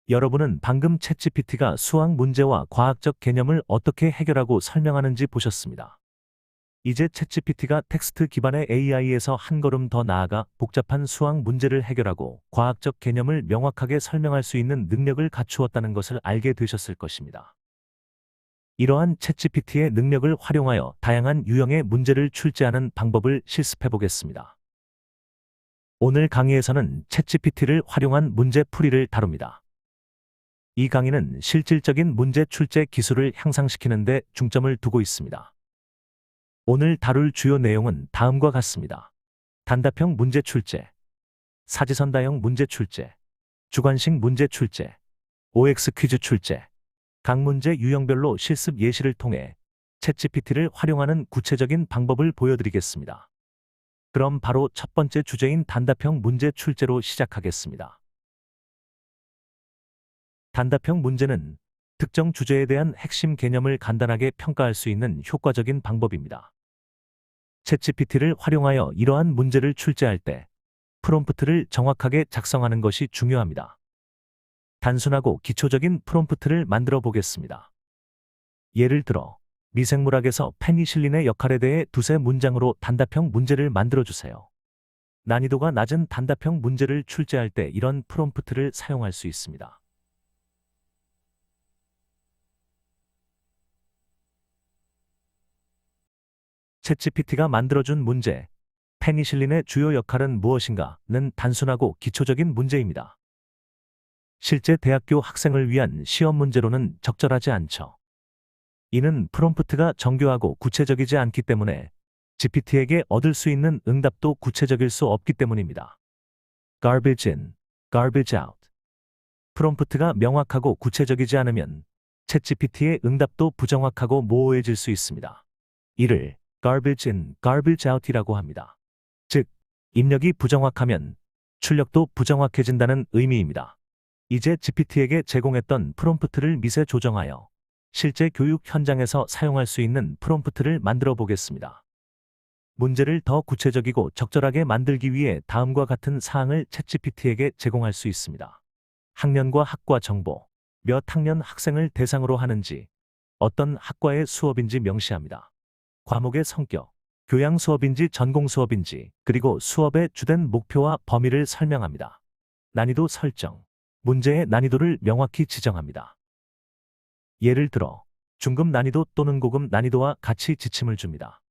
여러분은 방금 챗GPT가 수학 문제와 과학적 개념을 어떻게 해결하고 설명하는지 보셨습니다. 이제 챗GPT가 텍스트 기반의 AI에서 한 걸음 더 나아가 복잡한 수학 문제를 해결하고 과학적 개념을 명확하게 설명할 수 있는 능력을 갖추었다는 것을 알게 되셨을 것입니다. 이러한 챗GPT의 능력을 활용하여 다양한 유형의 문제를 출제하는 방법을 실습해 보겠습니다. 오늘 강의에서는 챗GPT를 활용한 문제 풀이를 다룹니다. 이 강의는 실질적인 문제 출제 기술을 향상시키는 데 중점을 두고 있습니다. 오늘 다룰 주요 내용은 다음과 같습니다. 단답형 문제 출제, 사지선다형 문제 출제, 주관식 문제 출제, OX 퀴즈 출제, 각 문제 유형별로 실습 예시를 통해 챗GPT를 활용하는 구체적인 방법을 보여드리겠습니다. 그럼 바로 첫 번째 주제인 단답형 문제 출제로 시작하겠습니다. 단답형 문제는 특정 주제에 대한 핵심 개념을 간단하게 평가할 수 있는 효과적인 방법입니다. 챗GPT를 활용하여 이러한 문제를 출제할 때 프롬프트를 정확하게 작성하는 것이 중요합니다. 단순하고 기초적인 프롬프트를 만들어 보겠습니다. 예를 들어, 미생물학에서 페니실린의 역할에 대해 두세 문장으로 단답형 문제를 만들어 주세요. 난이도가 낮은 단답형 문제를 출제할 때 이런 프롬프트를 사용할 수 있습니다. 챗GPT가 만들어준 문제, 페니실린의 주요 역할은 무엇인가?는 단순하고 기초적인 문제입니다. 실제 대학교 학생을 위한 시험 문제로는 적절하지 않죠. 이는 프롬프트가 정교하고 구체적이지 않기 때문에 GPT에게 얻을 수 있는 응답도 구체적일 수 없기 때문입니다. Garbage in, garbage out. 프롬프트가 명확하고 구체적이지 않으면 챗GPT의 응답도 부정확하고 모호해질 수 있습니다. 이를 garbage in, garbage out이라고 합니다. 즉, 입력이 부정확하면 출력도 부정확해진다는 의미입니다. 이제 GPT에게 제공했던 프롬프트를 미세 조정하여 실제 교육 현장에서 사용할 수 있는 프롬프트를 만들어 보겠습니다. 문제를 더 구체적이고 적절하게 만들기 위해 다음과 같은 사항을 챗GPT에게 제공할 수 있습니다. 학년과 학과 정보, 몇 학년 학생을 대상으로 하는지, 어떤 학과의 수업인지 명시합니다. 과목의 성격, 교양 수업인지 전공 수업인지, 그리고 수업의 주된 목표와 범위를 설명합니다. 난이도 설정, 문제의 난이도를 명확히 지정합니다. 예를 들어, 중급 난이도 또는 고급 난이도와 같이 지침을 줍니다.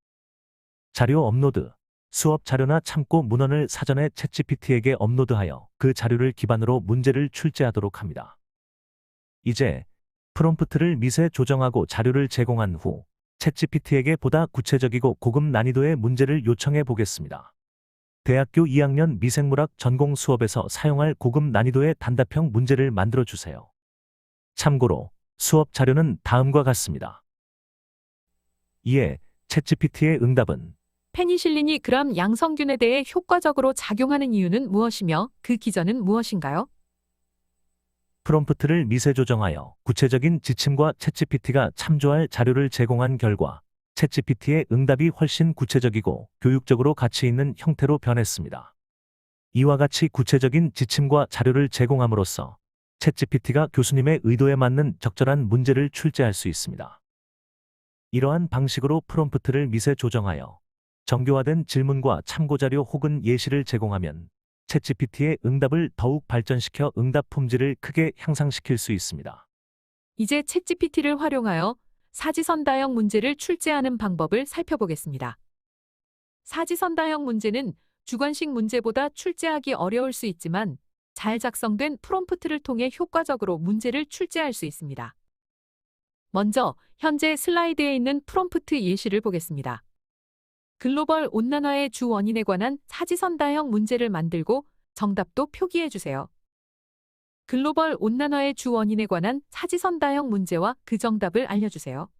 자료 업로드, 수업 자료나 참고 문헌을 사전에 챗GPT에게 업로드하여 그 자료를 기반으로 문제를 출제하도록 합니다. 이제 프롬프트를 미세 조정하고 자료를 제공한 후 챗GPT에게 보다 구체적이고 고급 난이도의 문제를 요청해 보겠습니다. 대학교 2학년 미생물학 전공 수업에서 사용할 고급 난이도의 단답형 문제를 만들어 주세요. 참고로 수업 자료는 다음과 같습니다. 이에 챗GPT의 응답은 페니실린이 gram 양성균에 대해 효과적으로 작용하는 이유는 무엇이며 그 기전은 무엇인가요? 프롬프트를 미세 조정하여 구체적인 지침과 챗GPT가 참조할 자료를 제공한 결과 챗GPT의 응답이 훨씬 구체적이고 교육적으로 가치 있는 형태로 변했습니다. 이와 같이 구체적인 지침과 자료를 제공함으로써 챗GPT가 교수님의 의도에 맞는 적절한 문제를 출제할 수 있습니다. 이러한 방식으로 프롬프트를 미세 조정하여 정교화된 질문과 참고자료 혹은 예시를 제공하면 챗GPT의 응답을 더욱 발전시켜 응답 품질을 크게 향상시킬 수 있습니다. 이제 챗GPT를 활용하여 사지선다형 문제를 출제하는 방법을 살펴보겠습니다. 사지선다형 문제는 주관식 문제보다 출제하기 어려울 수 있지만 잘 작성된 프롬프트를 통해 효과적으로 문제를 출제할 수 있습니다. 먼저 현재 슬라이드에 있는 프롬프트 예시를 보겠습니다. 글로벌 온난화의 주 원인에 관한 사지선다형 문제를 만들고 정답도 표기해 주세요. 글로벌 온난화의 주 원인에 관한 사지선다형 문제와 그 정답을 알려주세요.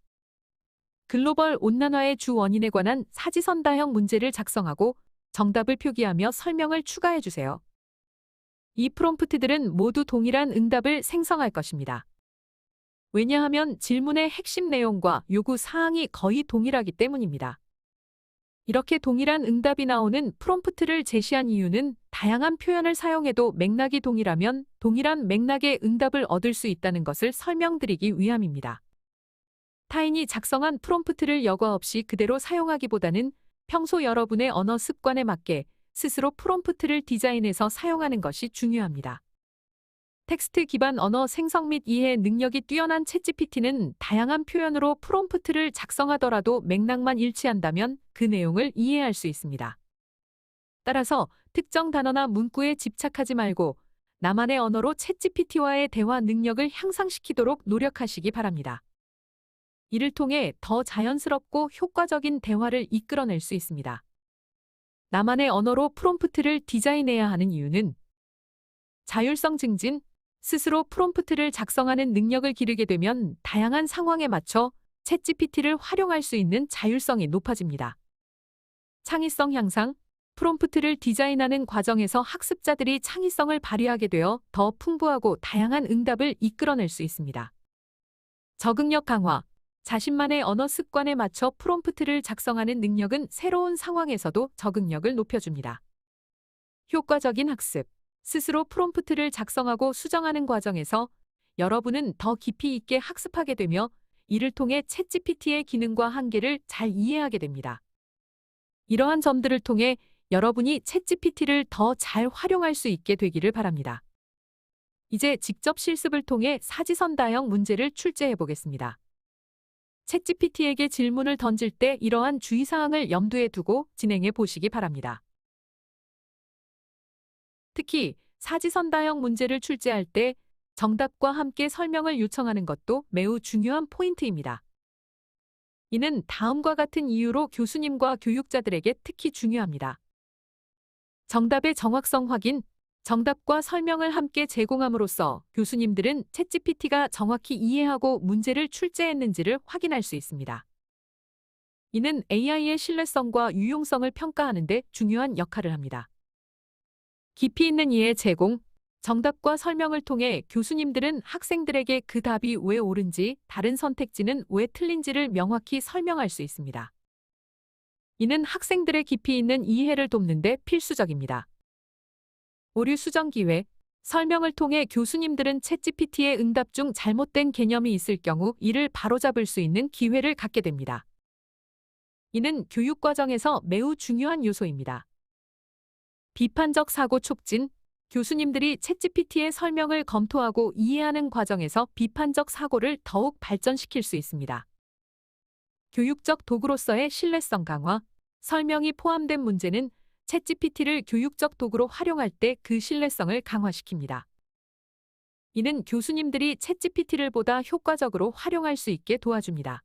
글로벌 온난화의 주 원인에 관한 사지선다형 문제를 작성하고 정답을 표기하며 설명을 추가해 주세요. 이 프롬프트들은 모두 동일한 응답을 생성할 것입니다. 왜냐하면 질문의 핵심 내용과 요구 사항이 거의 동일하기 때문입니다. 이렇게 동일한 응답이 나오는 프롬프트를 제시한 이유는 다양한 표현을 사용해도 맥락이 동일하면 동일한 맥락의 응답을 얻을 수 있다는 것을 설명드리기 위함입니다. 타인이 작성한 프롬프트를 여과 없이 그대로 사용하기보다는 평소 여러분의 언어 습관에 맞게 스스로 프롬프트를 디자인해서 사용하는 것이 중요합니다. 텍스트 기반 언어 생성 및 이해 능력이 뛰어난 챗GPT는 다양한 표현으로 프롬프트를 작성하더라도 맥락만 일치한다면 그 내용을 이해할 수 있습니다. 따라서 특정 단어나 문구에 집착하지 말고 나만의 언어로 챗GPT와의 대화 능력을 향상시키도록 노력하시기 바랍니다. 이를 통해 더 자연스럽고 효과적인 대화를 이끌어낼 수 있습니다. 나만의 언어로 프롬프트를 디자인해야 하는 이유는 자율성 증진, 스스로 프롬프트를 작성하는 능력을 기르게 되면 다양한 상황에 맞춰 챗GPT를 활용할 수 있는 자율성이 높아집니다. 창의성 향상, 프롬프트를 디자인하는 과정에서 학습자들이 창의성을 발휘하게 되어 더 풍부하고 다양한 응답을 이끌어낼 수 있습니다. 적응력 강화, 자신만의 언어 습관에 맞춰 프롬프트를 작성하는 능력은 새로운 상황에서도 적응력을 높여줍니다. 효과적인 학습, 스스로 프롬프트를 작성하고 수정하는 과정에서 여러분은 더 깊이 있게 학습하게 되며 이를 통해 챗GPT의 기능과 한계를 잘 이해하게 됩니다. 이러한 점들을 통해 여러분이 챗GPT를 더 잘 활용할 수 있게 되기를 바랍니다. 이제 직접 실습을 통해 사지선다형 문제를 출제해 보겠습니다. 챗GPT에게 질문을 던질 때 이러한 주의사항을 염두에 두고 진행해 보시기 바랍니다. 특히 사지선다형 문제를 출제할 때 정답과 함께 설명을 요청하는 것도 매우 중요한 포인트입니다. 이는 다음과 같은 이유로 교수님과 교육자들에게 특히 중요합니다. 정답의 정확성 확인, 정답과 설명을 함께 제공함으로써 교수님들은 챗GPT가 정확히 이해하고 문제를 출제했는지를 확인할 수 있습니다. 이는 AI의 신뢰성과 유용성을 평가하는 데 중요한 역할을 합니다. 깊이 있는 이해 제공, 정답과 설명을 통해 교수님들은 학생들에게 그 답이 왜 옳은지, 다른 선택지는 왜 틀린지를 명확히 설명할 수 있습니다. 이는 학생들의 깊이 있는 이해를 돕는 데 필수적입니다. 오류 수정 기회, 설명을 통해 교수님들은 챗GPT의 응답 중 잘못된 개념이 있을 경우 이를 바로잡을 수 있는 기회를 갖게 됩니다. 이는 교육 과정에서 매우 중요한 요소입니다. 비판적 사고 촉진, 교수님들이 챗GPT의 설명을 검토하고 이해하는 과정에서 비판적 사고를 더욱 발전시킬 수 있습니다. 교육적 도구로서의 신뢰성 강화, 설명이 포함된 문제는 챗GPT를 교육적 도구로 활용할 때 그 신뢰성을 강화시킵니다. 이는 교수님들이 챗GPT를 보다 효과적으로 활용할 수 있게 도와줍니다.